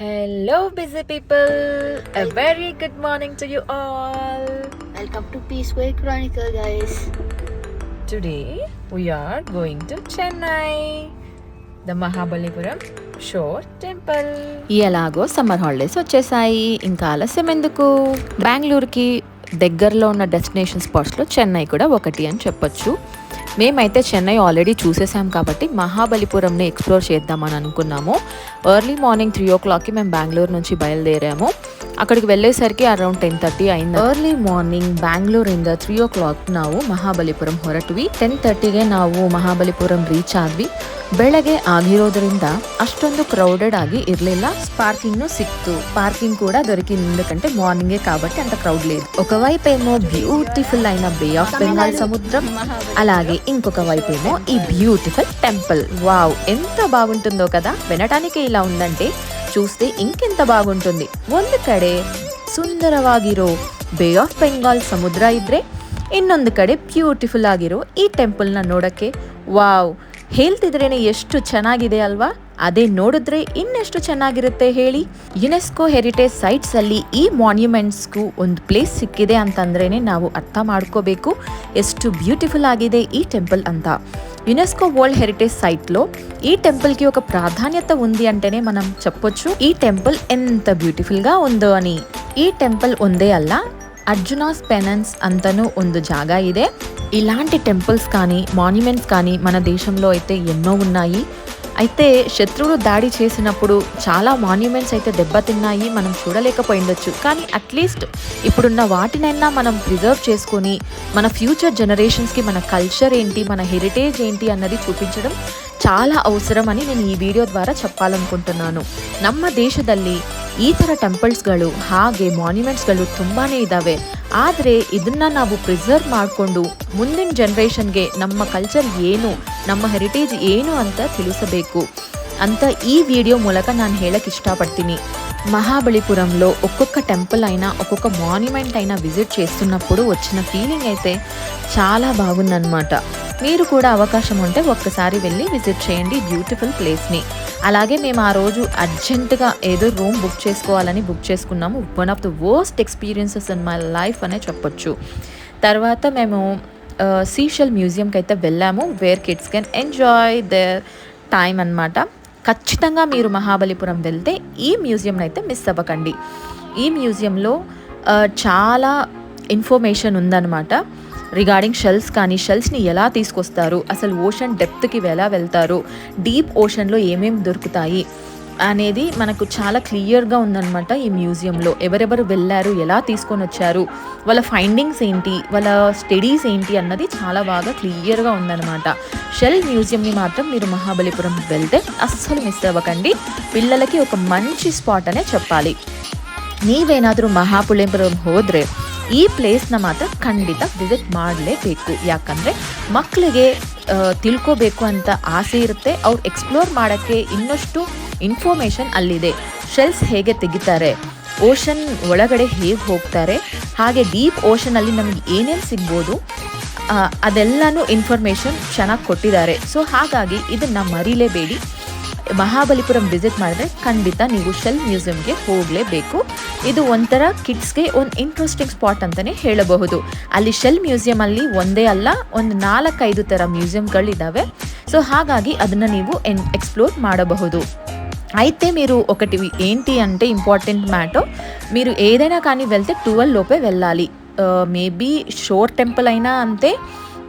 Hello, busy people. A very good morning to you all. Welcome to Peaceway Chronicle, guys. Today we are going to Chennai, the Mahabalipuram Shore Temple. ఎలాగో summer holidays వచ్చేసాయి, ఇంకా ఆలస్యం ఎందుకు. బెంగళూరుకి దగ్గరలో ఉన్న destination స్పాట్స్లో Chennai కూడా ఒకటి అని చెప్పొచ్చు. మేమైతే చెన్నై ఆల్రెడీ చూసేసాం కాబట్టి మహాబలిపురంని ఎక్స్ప్లోర్ చేద్దామని అనుకున్నాము. ఎర్లీ మార్నింగ్ 3 o'clockకి మేము బెంగళూరు నుంచి బయలుదేరాము. ಅಕ್ಕಡಿಗೆ వెళ్ళేసరికి ಅರೌಂಡ್ 10:30 ಅయింದ. ಅರ್ಲಿ ಮಾರ್ನಿಂಗ್ ಬ್ಯಾಂಗ್ಳೂರಿಂದ 3 o'clock ನಾವು ಮಹಾಬಲಿಪುರಂ ಹೊರಟ್ವಿ. 10:30ಗೆ ನಾವು ಮಹಾಬಲಿಪುರಂ ರೀಚ್ ಆದ್ವಿ. ಬೆಳಗ್ಗೆ ಆಗಿರೋದ್ರಿಂದ ಅಷ್ಟೊಂದು ಕ್ರೌಡೆಡ್ ಆಗಿ ಇರಲಿಲ್ಲ. ಪಾರ್ಕಿಂಗ್ ಸಿಕ್ತು, పార్కింగ్ కూడా దొరికింది, ఎందుకంటే మార్నింగే కాబట్టి అంత క్రౌడ్ లేదు. ఒకవైపు ఏమో బ్యూటిఫుల్ అయిన బే ఆఫ్ బెంగాల్ సముద్రం, అలాగే ఇంకొక వైపు ఏమో ఈ బ్యూటిఫుల్ టెంపుల్. వావ్, ఎంత బాగుంటుందో కదా. వినటానికి ఇలా ఉందంటే చూస్తే ಇಂಕೆಂತ ಬಾಗುಂಟುಂದಿ. ಒಂದು ಕಡೆ ಸುಂದರವಾಗಿರೋ ಬೇ ಆಫ್ ಬೆಂಗಾಲ್ ಸಮುದ್ರ ಇದ್ರೆ, ಇನ್ನೊಂದು ಕಡೆ ಬ್ಯೂಟಿಫುಲ್ ಆಗಿರೋ ಈ ಟೆಂಪಲ್ನ ನೋಡೋಕ್ಕೆ ವಾವ್, ಹೇಳ್ತಿದ್ರೇನೆ ಎಷ್ಟು ಚೆನ್ನಾಗಿದೆ ಅಲ್ವಾ. ಅದೇ ನೋಡಿದ್ರೆ ಇನ್ನೆಷ್ಟು ಚೆನ್ನಾಗಿರುತ್ತೆ ಹೇಳಿ. ಯುನೆಸ್ಕೋ ಹೆರಿಟೇಜ್ ಸೈಟ್ಸ್ ಅಲ್ಲಿ ಈ ಮಾನ್ಯುಮೆಂಟ್ಸ್ಗೂ ಒಂದು ಪ್ಲೇಸ್ ಸಿಕ್ಕಿದೆ ಅಂತಂದ್ರೇನೆ ನಾವು ಅರ್ಥ ಮಾಡ್ಕೋಬೇಕು ಎಷ್ಟು ಬ್ಯೂಟಿಫುಲ್ ಆಗಿದೆ ಈ ಟೆಂಪಲ್ ಅಂತ. యునెస్కో వరల్డ్ హెరిటేజ్ సైట్లో ఈ టెంపుల్కి ఒక ప్రాధాన్యత ఉంది అంటేనే మనం చెప్పొచ్చు ఈ టెంపుల్ ఎంత బ్యూటిఫుల్గా ఉందో అని. ఈ టెంపుల్ ಒಂದೇ ಅಲ್ಲ, ಅರ್ಜುನಾಸ್ ಪೆನನ್ಸ್ ಅಂತನೂ ಒಂದು ಜಾಗ ಇದೆ. ఇలాంటి టెంపుల్స్ కానీ మాన్యుమెంట్స్ కానీ మన దేశంలో అయితే ఎన్నో ఉన్నాయి. అయితే శత్రువులు దాడి చేసినప్పుడు చాలా మాన్యుమెంట్స్ అయితే దెబ్బతిన్నాయి, మనం చూడలేకపోయిండొచ్చు. కానీ అట్లీస్ట్ ఇప్పుడున్న వాటినైనా మనం ప్రిజర్వ్ చేసుకొని మన ఫ్యూచర్ జనరేషన్స్కి మన కల్చర్ ఏంటి, మన హెరిటేజ్ ఏంటి అన్నది చూపించడం చాలా ಅವಸರಂ అని నేను ಈ ವಿಡಿಯೋ ద్వారా చెప్పాలనుకుంటున్నాను. ನಮ್ಮ ದೇಶದಲ್ಲಿ ಈ ಥರ ಟೆಂಪಲ್ಸ್ಗಳು ಹಾಗೆ ಮಾನ್ಯುಮೆಂಟ್ಸ್ಗಳು ತುಂಬಾ ಇದ್ದಾವೆ. ಆದರೆ ಇದನ್ನು ನಾವು ಪ್ರಿಸರ್ವ್ ಮಾಡಿಕೊಂಡು ಮುಂದಿನ ಜನ್ರೇಷನ್ಗೆ ನಮ್ಮ ಕಲ್ಚರ್ ಏನು, ನಮ್ಮ ಹೆರಿಟೇಜ್ ಏನು ಅಂತ ತಿಳಿಸಬೇಕು ಅಂತ ಈ ವಿಡಿಯೋ ಮೂಲಕ ನಾನು ಹೇಳಕ್ಕೆ ఇష్టపడుತೀನಿ. మహాబలిపురంలో ఒక్కొక్క టెంపుల్ అయినా ఒక్కొక్క మాన్యుమెంట్ అయినా విజిట్ చేస్తున్నప్పుడు వచ్చిన ఫీలింగ్ అయితే చాలా బాగుందన్నమాట. మీరు కూడా అవకాశం ఉంటే ఒక్కసారి వెళ్ళి విజిట్ చేయండి బ్యూటిఫుల్ ప్లేస్ని. అలాగే మేము ఆ రోజు అర్జెంటుగా ఏదో రూమ్ బుక్ చేసుకోవాలని బుక్ చేసుకున్నాము. One of the worst experiences in my life అనే చెప్పొచ్చు. తర్వాత మేము సీషెల్ మ్యూజియంకి అయితే వెళ్ళాము, where kids can enjoy their time అన్నమాట. ఖచ్చితంగా మీరు మహాబలిపురం వెళ్తే ఈ మ్యూజియంని అయితే మిస్ అవ్వకండి. ఈ మ్యూజియంలో చాలా ఇన్ఫర్మేషన్ ఉందన్నమాట రిగార్డింగ్ షెల్స్. కానీ షెల్స్ని ఎలా తీసుకొస్తారు, అసలు ఓషన్ డెప్త్కి ఎలా వెళ్తారు, డీప్ ఓషన్లో ఏమేమి దొరుకుతాయి అనేది మనకు చాలా క్లియర్గా ఉందన్నమాట ఈ మ్యూజియంలో. ఎవరెవరు వెళ్ళారు, ఎలా తీసుకొని వచ్చారు, వాళ్ళ ఫైండింగ్స్ ఏంటి, వాళ్ళ స్టడీస్ ఏంటి అన్నది చాలా బాగా క్లియర్గా ఉందన్నమాట. షెల్ మ్యూజియంని మాత్రం మీరు మహాబలిపురం వెళ్తే అస్సలు మిస్ అవ్వకండి. పిల్లలకి ఒక మంచి స్పాట్ అనే చెప్పాలి. ನೀವೇನಾದರೂ ಮಹಾಬಲಿಪುರಂ ಹೋದರೆ ಈ ಪ್ಲೇಸ್ನ ಮಾತ್ರ ಖಂಡಿತ ವಿಸಿಟ್ ಮಾಡಲೇಬೇಕು. ಯಾಕಂದರೆ ಮಕ್ಕಳಿಗೆ ತಿಳ್ಕೋಬೇಕು ಅಂತ ಆಸೆ ಇರುತ್ತೆ, ಅವ್ರು ಎಕ್ಸ್ಪ್ಲೋರ್ ಮಾಡೋಕ್ಕೆ ಇನ್ನಷ್ಟು ಇನ್ಫಾರ್ಮೇಷನ್ ಅಲ್ಲಿದೆ. ಶೆಲ್ಸ್ ಹೇಗೆ ತೆಗಿತಾರೆ, ಓಷನ್ ಒಳಗಡೆ ಹೇಗೆ ಹೋಗ್ತಾರೆ, ಹಾಗೆ ಡೀಪ್ ಓಷನಲ್ಲಿ ನಮಗೆ ಏನೇನು ಸಿಗ್ಬೋದು ಅದೆಲ್ಲನೂ ಇನ್ಫಾರ್ಮೇಷನ್ ಚೆನ್ನಾಗಿ ಕೊಟ್ಟಿದ್ದಾರೆ. ಸೊ ಹಾಗಾಗಿ ಇದನ್ನು ಮರೀಲೇಬೇಡಿ. ಮಹಾಬಲಿಪುರಂ ವಿಸಿಟ್ ಮಾಡಿದ್ರೆ ಖಂಡಿತ ನೀವು ಶೆಲ್ ಮ್ಯೂಸಿಯಂಗೆ ಹೋಗಲೇಬೇಕು. ಇದು ಒಂಥರ ಕಿಡ್ಸ್ಗೆ ಒಂದು ಇಂಟ್ರೆಸ್ಟಿಂಗ್ ಸ್ಪಾಟ್ ಅಂತಲೇ ಹೇಳಬಹುದು. ಅಲ್ಲಿ ಶೆಲ್ ಮ್ಯೂಸಿಯಮಲ್ಲಿ ಒಂದೇ ಅಲ್ಲ, ಒಂದು 4-5 ಥರ మ్యూజియంಗಳಿದ್ದಾವೆ. సో ಹಾಗಾಗಿ ಅದನ್ನು ನೀವು ఎక్స్ప్లోర్ ಮಾಡಬಹುದು. అయితే మీరు ఒకటి ఏంటి అంటే ఇంపార్టెంట్ మ్యాటర్, మీరు ఏదైనా కానీ వెళ్తే 12 లోపే వెళ్ళాలి. మేబీ షోర్ టెంపుల్ అయినా అంతే,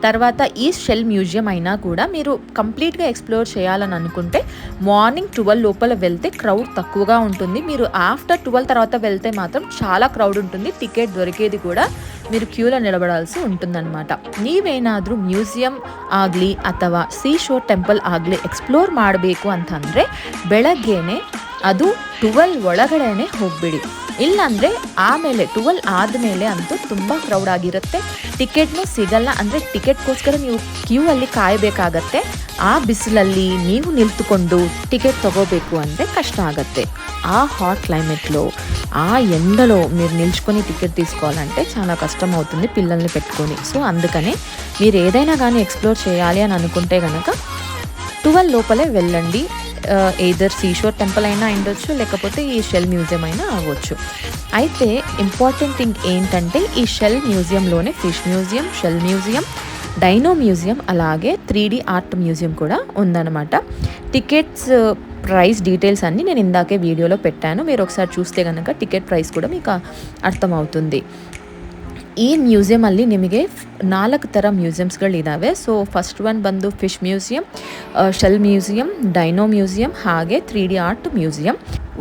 తర్వాత ఈ షెల్ మ్యూజియం అయినా కూడా మీరు కంప్లీట్గా ఎక్స్ప్లోర్ చేయాలని అనుకుంటే మార్నింగ్ 12 లోపల వెళ్తే క్రౌడ్ తక్కువగా ఉంటుంది. మీరు ఆఫ్టర్ 12 తర్వాత వెళ్తే మాత్రం చాలా క్రౌడ్ ఉంటుంది. టికెట్ దొరికేది కూడా మీరు క్యూలో నిలబడాల్సి ఉంటుందన్నమాట. ನೀವೇನಾದರೂ ಮ್ಯೂಸಿಯಂ ಆಗಲಿ ಅಥವಾ ಸೀ ಶೋರ್ ಟೆಂಪಲ್ ಆಗಲಿ ಎಕ್ಸ್ಪ್ಲೋರ್ ಮಾಡಬೇಕು ಅಂತಂದರೆ ಬೆಳಗ್ಗೆನೇ ಅದು 12 ಒಳಗಡೆನೇ ಹೋಗ್ಬಿಡಿ. ಇಲ್ಲಾಂದರೆ ಆಮೇಲೆ 12 ಆದಮೇಲೆ ಅಂತೂ ತುಂಬ ಕ್ರೌಡ್ ಆಗಿರುತ್ತೆ, ಟಿಕೆಟ್ನೂ ಸಿಗಲ್ಲ. ಅಂದರೆ ಟಿಕೆಟ್ಗೋಸ್ಕರ ನೀವು ಕ್ಯೂ ಅಲ್ಲಿ ಕಾಯಬೇಕಾಗತ್ತೆ. ಆ ಬಿಸಿಲಲ್ಲಿ ನೀವು ನಿಲ್ತುಕೊಂಡು టికెట్ తగోಬೇಕು ಅಂದರೆ కష్ట ఆగತ್ತೆ. ఆ హాట్ క్లైమేట్లో ఆ ఎండలో మీరు నిల్చుకొని టికెట్ తీసుకోవాలంటే చాలా కష్టం అవుతుంది పిల్లల్ని పెట్టుకొని. సో అందుకనే మీరు ఏదైనా కానీ ఎక్స్ప్లోర్ చేయాలి అని అనుకుంటే కనుక 12 లోపలే వెళ్ళండి. ఎయిదర్ సీషోర్ టెంపుల్ అయినా అయ్యుండొచ్చు, లేకపోతే ఈ షెల్ మ్యూజియం అయినా అవ్వచ్చు. అయితే ఇంపార్టెంట్ థింగ్ ఏంటంటే ఈ షెల్ మ్యూజియంలోనే fish museum, shell museum, dino museum, అలాగే 3D ఆర్ట్ మ్యూజియం కూడా ఉందన్నమాట. టికెట్స్ ప్రైస్ డీటెయిల్స్ అన్నీ నేను ఇందాకే వీడియోలో పెట్టాను. మీరు ఒకసారి చూస్తే కనుక టికెట్ ಪ್ರೈಸ್ ಕೂಡ మీకు ಅರ್ಥಮవుతుంది. ಈ ಮ್ಯೂಸಿಯಂ ಅಲ್ಲಿ ನಿಮಗೆ 4 ಥರ ಮ್ಯೂಸಿಯಮ್ಸ್ಗಳಿದ್ದಾವೆ. ಸೊ ಫಸ್ಟ್ ಒನ್ ಬಂದು fish museum, shell museum, dino museum ಹಾಗೆ 3D ಆರ್ಟ್ ಮ್ಯೂಸಿಯಂ.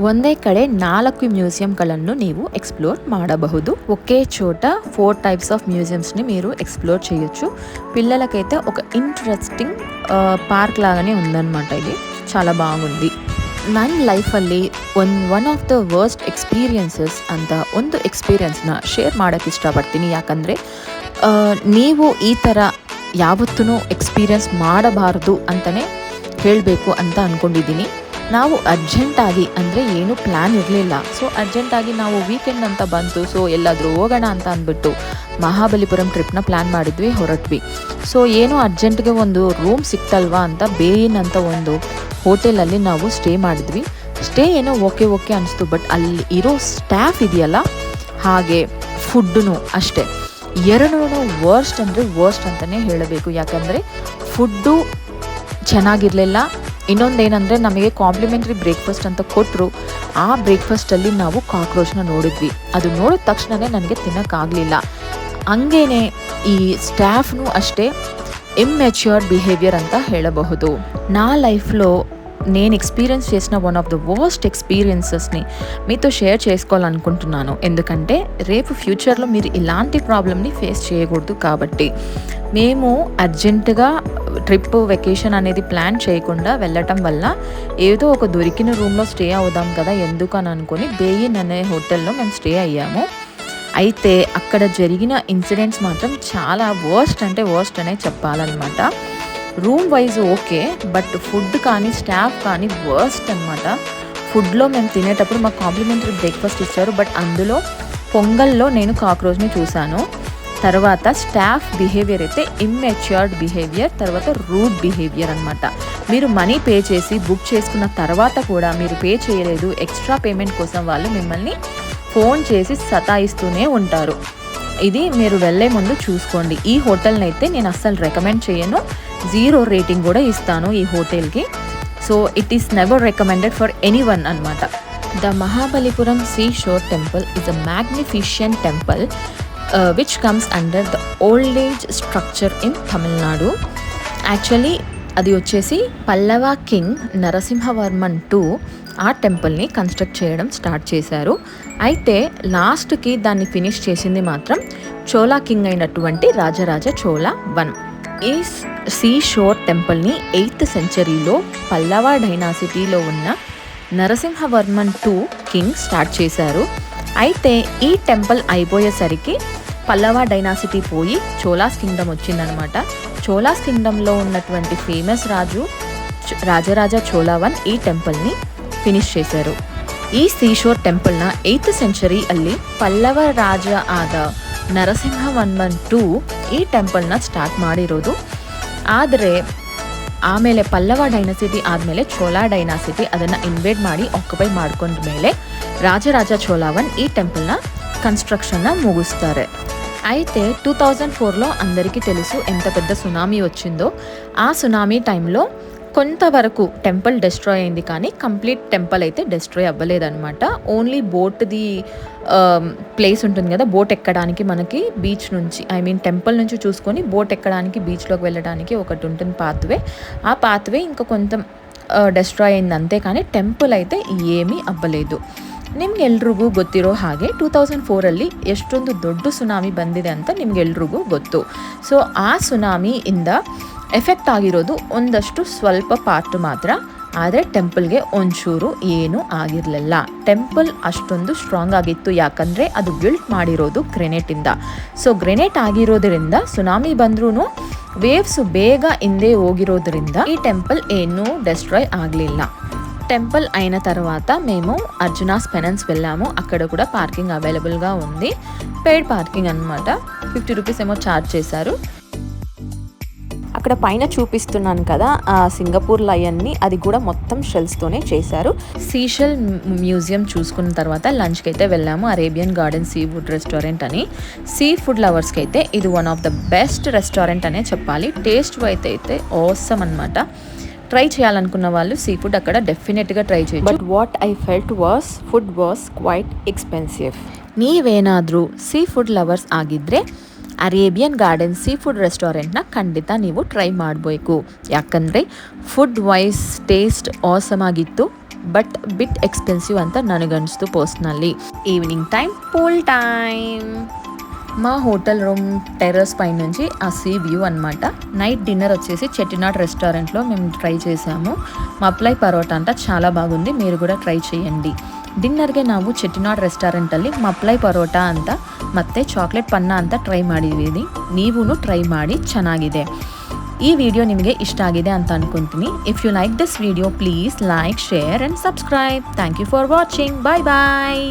ಒಂದೇ ಕಡೆ 4 మ్యూజియంಗಳನ್ನು ನೀವು ఎక్స్ప్లోర్ ಮಾಡಬಹುದು. ఒకే చోట 4 టైప్స్ ఆఫ్ మ్యూజియంస్ని మీరు ఎక్స్ప్లోర్ చేయొచ్చు. పిల్లలకైతే ఒక ఇంట్రెస్టింగ్ పార్క్ లాగానే ఉందన్నమాట. ఇది చాలా ಬಾಗುಂದಿ. ನನ್ನ ಲೈಫಲ್ಲಿ one of the worst experiences ಅಂತ ಒಂದು ಎಕ್ಸ್ಪೀರಿಯನ್ಸ್ನ ಶೇರ್ ಮಾಡೋಕ್ಕೆ ಇಷ್ಟಪಡ್ತೀನಿ. ಯಾಕಂದರೆ ನೀವು ಈ ಥರ ಯಾವತ್ತೂ ಎಕ್ಸ್ಪೀರಿಯನ್ಸ್ ಮಾಡಬಾರ್ದು ಅಂತಲೇ ಹೇಳಬೇಕು ಅಂತ ಅಂದ್ಕೊಂಡಿದ್ದೀನಿ. ನಾವು ಅರ್ಜೆಂಟಾಗಿ ಅಂದರೆ ಏನೂ ಪ್ಲ್ಯಾನ್ ಇರಲಿಲ್ಲ. ಸೊ ಅರ್ಜೆಂಟಾಗಿ ನಾವು ವೀಕೆಂಡ್ ಅಂತ ಬಂತು, ಸೊ ಎಲ್ಲಾದರೂ ಹೋಗೋಣ ಅಂತ ಅಂದ್ಬಿಟ್ಟು ಮಹಾಬಲಿಪುರಂ ಟ್ರಿಪ್ನ ಪ್ಲ್ಯಾನ್ ಮಾಡಿದ್ವಿ, ಹೊರಟ್ವಿ. ಸೊ ಏನೋ ಅರ್ಜೆಂಟ್ಗೆ ಒಂದು ರೂಮ್ ಸಿಕ್ತಲ್ವಾ ಅಂತ ಬೇಯಿನ್ ಅಂತ ಒಂದು ಹೋಟೆಲಲ್ಲಿ ನಾವು ಸ್ಟೇ ಮಾಡಿದ್ವಿ. ಸ್ಟೇ ಏನೋ ಓಕೆ ಅನಿಸ್ತು, ಬಟ್ ಅಲ್ಲಿ ಇರೋ ಸ್ಟಾಫ್ ಇದೆಯಲ್ಲ, ಹಾಗೆ ಫುಡ್ಡು ಅಷ್ಟೇ, ಎರಡೂ ವರ್ಸ್ಟ್ ಅಂದರೆ ವರ್ಸ್ಟ್ ಅಂತಲೇ ಹೇಳಬೇಕು. ಯಾಕಂದರೆ ಫುಡ್ಡು ಚೆನ್ನಾಗಿರಲಿಲ್ಲ. ಇನ್ನೊಂದೇನೆಂದರೆ ನಮಗೆ ಕಾಂಪ್ಲಿಮೆಂಟ್ರಿ ಬ್ರೇಕ್ಫಾಸ್ಟ್ ಅಂತ ಕೊಟ್ಟರು. ಆ ಬ್ರೇಕ್ಫಾಸ್ಟಲ್ಲಿ ನಾವು ಕಾಕ್ರೋಚ್ನ ನೋಡಿದ್ವಿ. ಅದು ನೋಡಿದ ತಕ್ಷಣವೇ ನನಗೆ ತಿನ್ನೋಕ್ಕಾಗಲಿಲ್ಲ. ಹಂಗೇನೆ ಈ స్టాఫ్ను అಷ್ಟೇ ఇమ్మెచ్యూర్డ్ బిహేవియర్ అంతా ಹೇಳಬಹುದು. నా లైఫ్లో నేను ఎక్స్పీరియన్స్ చేసిన వన్ ఆఫ్ ద వర్స్ట్ ఎక్స్పీరియన్సెస్ని మీతో షేర్ చేసుకోవాలనుకుంటున్నాను. ఎందుకంటే రేపు ఫ్యూచర్లో మీరు ఇలాంటి ప్రాబ్లమ్ని ఫేస్ చేయకూడదు. కాబట్టి మేము అర్జెంటుగా ట్రిప్ వెకేషన్ అనేది ప్లాన్ చేయకుండా వెళ్ళటం వల్ల ఏదో ఒక దొరికిన రూమ్లో స్టే అవుదాం కదా ఎందుకు అని అనుకొని బేయిన్ అనే హోటల్లో మేము స్టే అయ్యాము. అయితే అక్కడ జరిగిన ఇన్సిడెంట్స్ మాత్రం చాలా వర్స్ట్ అంటే వర్స్ట్ అనే చెప్పాలన్నమాట. Room wise okay, but food కానీ స్టాఫ్ కానీ వర్స్ట్ అనమాట. ఫుడ్లో మేము తినేటప్పుడు మాకు కాంప్లిమెంటరీ బ్రేక్ఫాస్ట్ ఇచ్చారు, బట్ అందులో పొంగల్లో నేను కాక్రోచ్ని చూశాను. తర్వాత స్టాఫ్ బిహేవియర్ అయితే ఇమ్మెచ్యూర్డ్ బిహేవియర్, తర్వాత రూడ్ బిహేవియర్ అనమాట. మీరు మనీ పే చేసి బుక్ చేసుకున్న తర్వాత కూడా మీరు పే చేయలేదు, ఎక్స్ట్రా పేమెంట్ కోసం వాళ్ళు మిమ్మల్ని ఫోన్ చేసి సతాయిస్తూనే ఉంటారు. ఇది మీరు వెళ్ళే ముందు చూసుకోండి. ఈ హోటల్ని అయితే నేను అస్సలు రికమెండ్ చేయను, 0 రేటింగ్ కూడా ఇస్తాను ఈ హోటల్కి. So it is never recommended for anyone అనమాట. The Mahabalipuram sea shore temple is a magnificent temple which comes under the old age structure in Tamil Nadu. Actually అది వచ్చేసి పల్లవ కింగ్ నరసింహవర్మన్ II ఆ టెంపుల్ని కన్స్ట్రక్ట్ చేయడం స్టార్ట్ చేశారు. అయితే లాస్ట్కి దాన్ని ఫినిష్ చేసింది మాత్రం చోళా కింగ్ అయినటువంటి రాజరాజ చోళ I. ఈ సీ షోర్ టెంపుల్ని 8th సెంచరీలో పల్లవ డైనాసిటీలో ఉన్న నరసింహవర్మన్ II కింగ్ స్టార్ట్ చేశారు. అయితే ఈ టెంపుల్ అయిపోయేసరికి పల్లవ డైనాసిటీ పోయి చోళాస్ కింగ్డమ్ వచ్చిందనమాట. చోళాస్ కింగ్డమ్లో ఉన్నటువంటి famous Raju Rajaraja Chola I ಈ ಟೆಂಪಲ್ని ಫಿನಿಶ್ చేశారు. ಈ ಸೀಶೋರ್ ಟೆಂಪಲ್ನ 8th ಸೆಂಚುರಿ ಅಲ್ಲಿ ಪಲ್ಲವ ರಾಜ ಆದ ನರಸಿಂಹವರ್ಮನ್ II ಈ ಟೆಂಪಲ್ನ ಸ್ಟಾರ್ಟ್ ಮಾಡಿರೋದು. ಆದರೆ ಆಮೇಲೆ ಪಲ್ಲವ ಡೈನಾಸಿಟಿ ಆದಮೇಲೆ ಚೋಳಾ ಡೈನಾಸಿಟಿ ಅದನ್ನು ಇನ್ವೇಡ್ ಮಾಡಿ ಆಕ್ಯುಪೈ ಮಾಡ್ಕೊಂಡ ಮೇಲೆ ರಾಜರಾಜ ಚೋಳ I ఈ టెంపుల్ನ కన్స్ట్రక్షನ್ನ ముగుస్తారు. అయితే 2004లో అందరికీ తెలుసు ఎంత పెద్ద సునామీ వచ్చిందో. ఆ సునామీ టైంలో కొంతవరకు టెంపుల్ డిస్ట్రాయ్ అయింది, కానీ కంప్లీట్ టెంపుల్ అయితే డిస్ట్రాయ్ అవ్వలేదన్నమాట. ఓన్లీ బోట్ది ప్లేస్ ఉంటుంది కదా, బోట్ ఎక్కడానికి మనకి బీచ్ నుంచి టెంపుల్ నుంచి చూసుకొని బోట్ ఎక్కడానికి బీచ్లోకి వెళ్ళడానికి ఒకటి ఉంటుంది పాత్వే. ఆ పాత్వే ఇంకా కొంత డిస్ట్రాయ్ అయింది అంతే, కానీ ಟೆಂಪಲ್ అయితే ಏಮಿ ಅಬ್ಬలేదు. ನಿಮ್ಗೆಲ್ರಿಗೂ ಗೊತ್ತಿರೋ ಹಾಗೆ 2004ಅಲ್ಲಿ ಎಷ್ಟೊಂದು ದೊಡ್ಡ ಸುನಾಮಿ ಬಂದಿದೆ ಅಂತ ನಿಮ್ಗೆಲ್ರಿಗೂ ಗೊತ್ತು. ಸೊ ಆ ಸುನಾಮಿಯಿಂದ ಎಫೆಕ್ಟ್ ಆಗಿರೋದು ಒಂದಷ್ಟು ಸ್ವಲ್ಪ ಪಾರ್ಟ್ ಮಾತ್ರ. ಆದರೆ ಟೆಂಪಲ್ಗೆ ಒಂಚೂರು ಏನೂ ಆಗಿರಲಿಲ್ಲ. ಟೆಂಪಲ್ ಅಷ್ಟೊಂದು ಸ್ಟ್ರಾಂಗ್ ಆಗಿತ್ತು, ಯಾಕಂದರೆ ಅದು ಬಿಲ್ಟ್ ಮಾಡಿರೋದು ಗ್ರೆನೇಟಿಂದ. ಸೊ ಗ್ರೆನೇಟ್ ಆಗಿರೋದ್ರಿಂದ ಸುನಾಮಿ ಬಂದ್ರೂ ವೇವ್ಸ್ ಬೇಗ ಹಿಂದೆ ಹೋಗಿರೋದ್ರಿಂದ ಈ ಟೆಂಪಲ್ ಏನೂ ಡಿಸ್ಟ್ರಾಯ್ ಆಗಲಿಲ್ಲ. టెంపుల్ అయిన తర్వాత మేము అర్జునాస్ పెనన్స్ వెళ్ళాము. అక్కడ కూడా పార్కింగ్ అవైలబుల్గా ఉంది. పెయిడ్ పార్కింగ్ అనమాట. 50 రూపీస్ ఏమో ఛార్జ్ చేశారు. అక్కడ పైన చూపిస్తున్నాను కదా ఆ సింగపూర్ లయన్ని, అది కూడా మొత్తం షెల్స్తోనే చేశారు. సీషెల్ మ్యూజియం చూసుకున్న తర్వాత లంచ్కి అయితే వెళ్ళాము. Arabian garden sea food restaurant అని. సీ ఫుడ్ లవర్స్కి అయితే ఇది one of the best restaurant అనే చెప్పాలి. టేస్ట్ అయితే ఆసమ్ అనమాట. ట్రై చేయాలనుకున్న వాళ్ళు సీ ఫుడ్ అక్కడ డెఫినెట్గా ట్రై చేయొచ్చు. But what I felt food was quite expensive. ನೀವೇನಾದರೂ ಸೀ ಫುಡ್ ಲವರ್ಸ್ ಆಗಿದ್ದರೆ ಅರೇಬಿಯನ್ ಗಾರ್ಡನ್ ಸೀ ಫುಡ್ ರೆಸ್ಟೋರೆಂಟ್ನ ಖಂಡಿತ ನೀವು ಟ್ರೈ ಮಾಡಬೇಕು. ಯಾಕಂದರೆ ಫುಡ್ ವೈಸ್ ಟೇಸ್ಟ್ ಆಸಮ್ ಆಗಿತ್ತು, ಬಟ್ ಬಿಟ್ ಎಕ್ಸ್ಪೆನ್ಸಿವ್ ಅಂತ ನನಗನ್ನಿಸ್ತು personally. Evening time pool time. మా హోటల్ రూమ్ టెర్రస్ పై నుంచి ఆ సీ వ్యూ అనమాట. నైట్ డిన్నర్ వచ్చేసి చెట్టినాడ్ రెస్టారెంట్లో మేము ట్రై చేసాము. మప్లై పరోటా అంట చాలా బాగుంది, మీరు కూడా ట్రై చేయండి. ಡಿನ್ನರ್ಗೆ ನಾವು ಚೆಟ್ಟಿನಾಡ್ ರೆಸ್ಟೋರೆಂಟಲ್ಲಿ ಮಪ್ಲೈ ಪರೋಟ ಅಂತ ಮತ್ತು ಚಾಕ್ಲೇಟ್ ಪನ್ನ ಅಂತ ಟ್ರೈ ಮಾಡಿದ್ದೀವಿ. ನೀವೂ ಟ್ರೈ ಮಾಡಿ, ಚೆನ್ನಾಗಿದೆ. ಈ ವಿಡಿಯೋ ನಿಮಗೆ ಇಷ್ಟ ಆಗಿದೆ ಅಂತ ಅನ್ಕೊಂತೀನಿ. If you like this video please like, share and subscribe. Thank you for watching. Bye bye.